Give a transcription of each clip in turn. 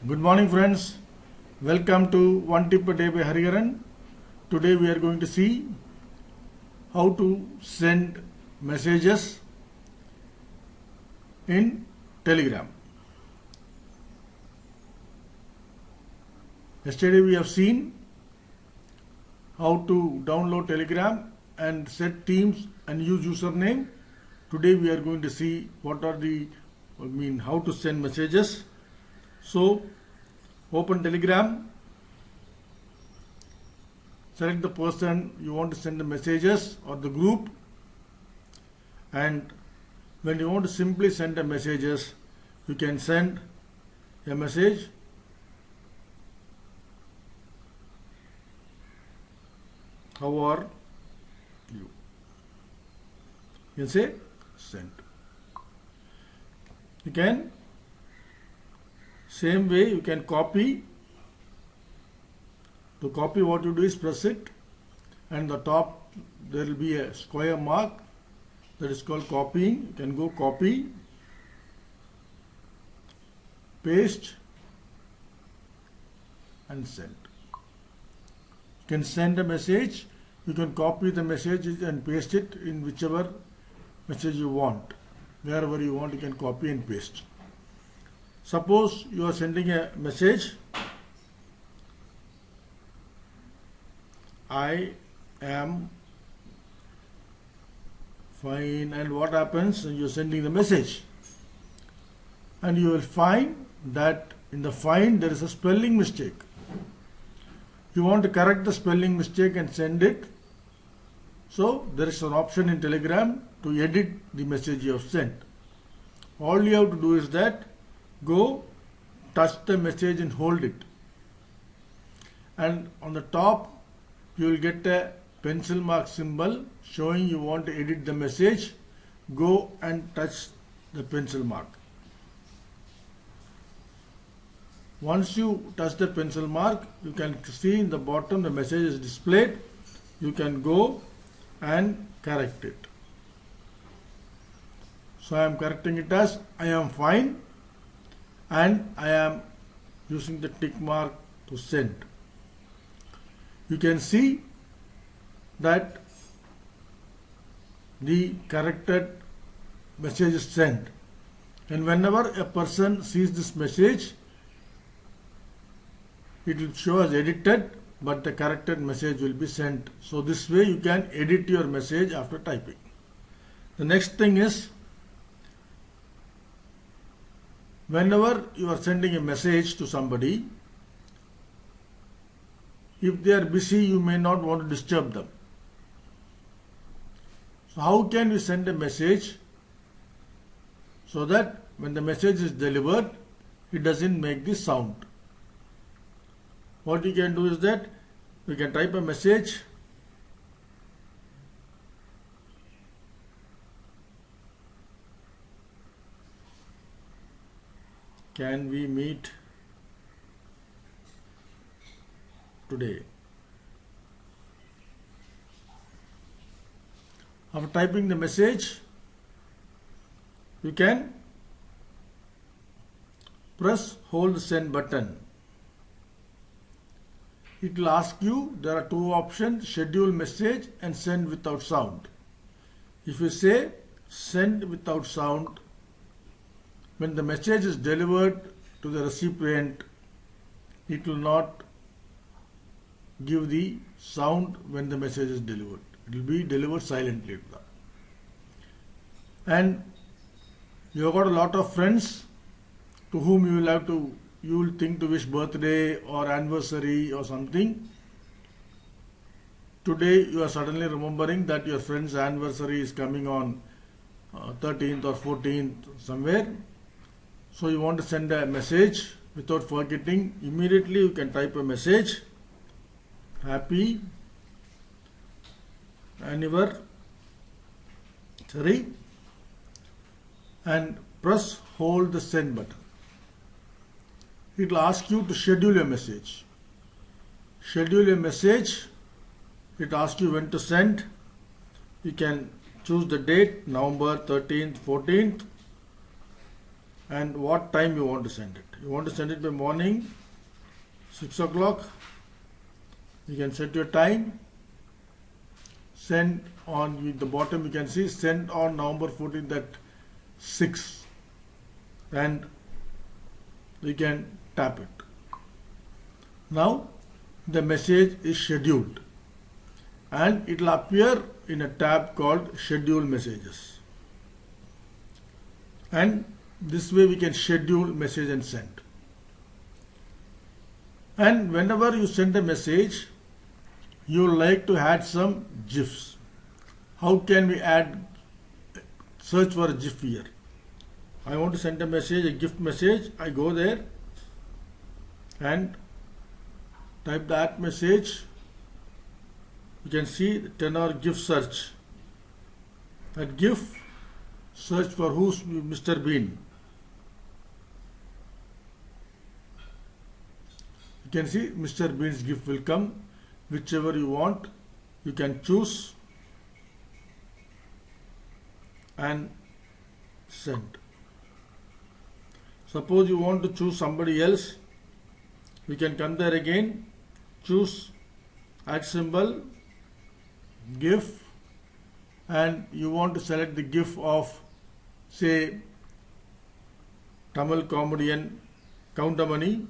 Good morning, friends. Welcome to One Tip a Day by Hariharan. Today we are going to see how to send messages in Telegram. Yesterday we have seen how to download Telegram and set themes and use username. Today we are going to see how to send messages. So open Telegram, select the person you want to send the messages or the group, and when you want to simply send the messages, you can send a message. How are you? You can say send. You can same way you can copy. To copy, what you do is press it, and the top there will be a square mark that is called copying. You can go copy, paste and send. You can send a message. You can copy the message and paste it in whichever message you want. Wherever you want, you can copy and paste. Suppose you are sending a message, I am fine, and what happens? You're sending the message, and you will find that in the fine there is a spelling mistake. You want to correct the spelling mistake and send it. So there is an option in Telegram to edit the message you have sent. All you have to do is that go touch the message and hold it, and on the top you will get a pencil mark symbol showing you want to edit the message. Go and touch the pencil mark. Once you touch the pencil mark, you can see in the bottom the message is displayed. You can go and correct it. So I am correcting it as I am fine, and I am using the tick mark to send. You can see that the corrected message is sent, and whenever a person sees this message, it will show as edited, but the corrected message will be sent. So this way you can edit your message after typing. The next thing is, whenever you are sending a message to somebody, if they are busy, you may not want to disturb them. So how can we send a message so that when the message is delivered, it doesn't make this sound? What you can do is that we can type a message. Can we meet today? After typing the message, you can hold the send button. It will ask you, there are two options, schedule message and send without sound. If you say send without sound, when the message is delivered to the recipient, it will not give the sound when the message is delivered. It will be delivered silently. And you have got a lot of friends to whom you will think to wish birthday or anniversary or something. Today you are suddenly remembering that your friend's anniversary is coming on 13th or 14th somewhere. So you want to send a message without forgetting. Immediately you can type a message, happy anniversary, and hold the send button. It will ask you to schedule a message. Schedule a message. It asks you when to send. You can choose the date, November 13th, 14th, and what time you want to send it. You want to send it by morning 6 o'clock, you can set your time. Send on, with the bottom you can see send on November 14th at 6, and you can tap it. Now the message is scheduled and it will appear in a tab called schedule messages, and this way we can schedule message and send. And whenever you send a message, you like to add some GIFs. How can we add? Search for a GIF here. I want to send a message, a GIF message. I go there and type that message. You can see the 10-hour GIF search. That GIF, search for who's Mr. Bean. You can see Mr. Bean's GIF will come. Whichever you want, you can choose and send. Suppose you want to choose somebody else, we can come there again, choose add symbol, GIF, and you want to select the GIF of, say, Tamil comedian Countamani.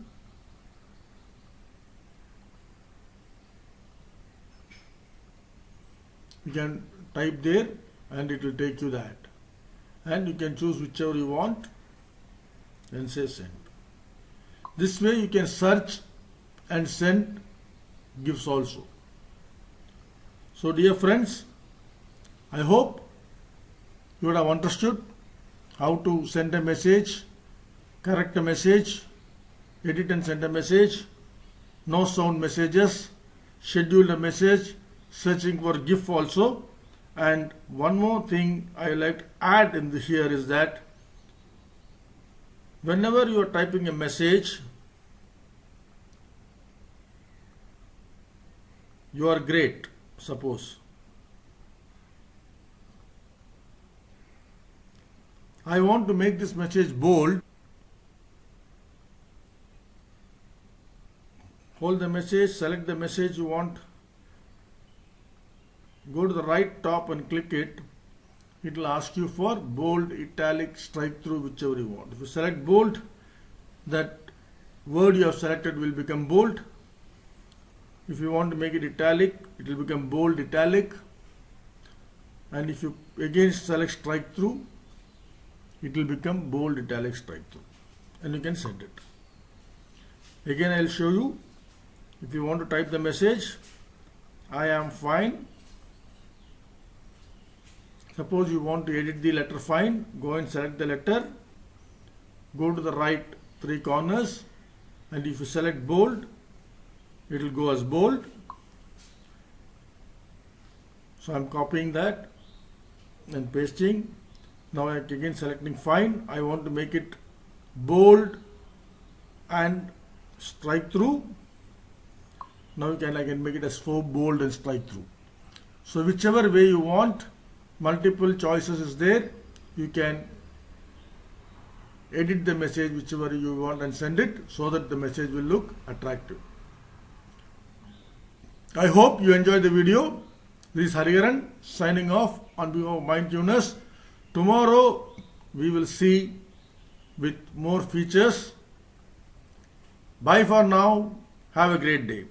You can type there and it will take you that, and you can choose whichever you want and say send. This way you can search and send GIFs also. So dear friends, I hope you would have understood how to send a message, correct a message, edit and send a message, no sound messages, schedule a message, searching for GIF also. And one more thing I like to add in here is that whenever you are typing a message, you are great, suppose. I want to make this message bold. Hold the message, select the message you want. Go to the right top and click it. It will ask you for bold, italic, strike through, whichever you want. If you select bold, that word you have selected will become bold. If you want to make it italic, it will become bold, italic. And if you again select strike through, it will become bold, italic, strike through. And you can send it. Again I will show you. If you want to type the message, I am fine. Suppose you want to edit the letter fine, go and select the letter, go to the right 3 corners, and if you select bold, it will go as bold. So I am copying that and pasting. Now I am again selecting fine. I want to make it bold and strike through. Now I can make it as bold and strike through. So whichever way you want, multiple choices is there. You can edit the message whichever you want and send it so that the message will look attractive. I hope you enjoyed the video. This is Hariharan signing off on behalf of Mindtuners. Tomorrow we will see with more features. Bye for now. Have a great day.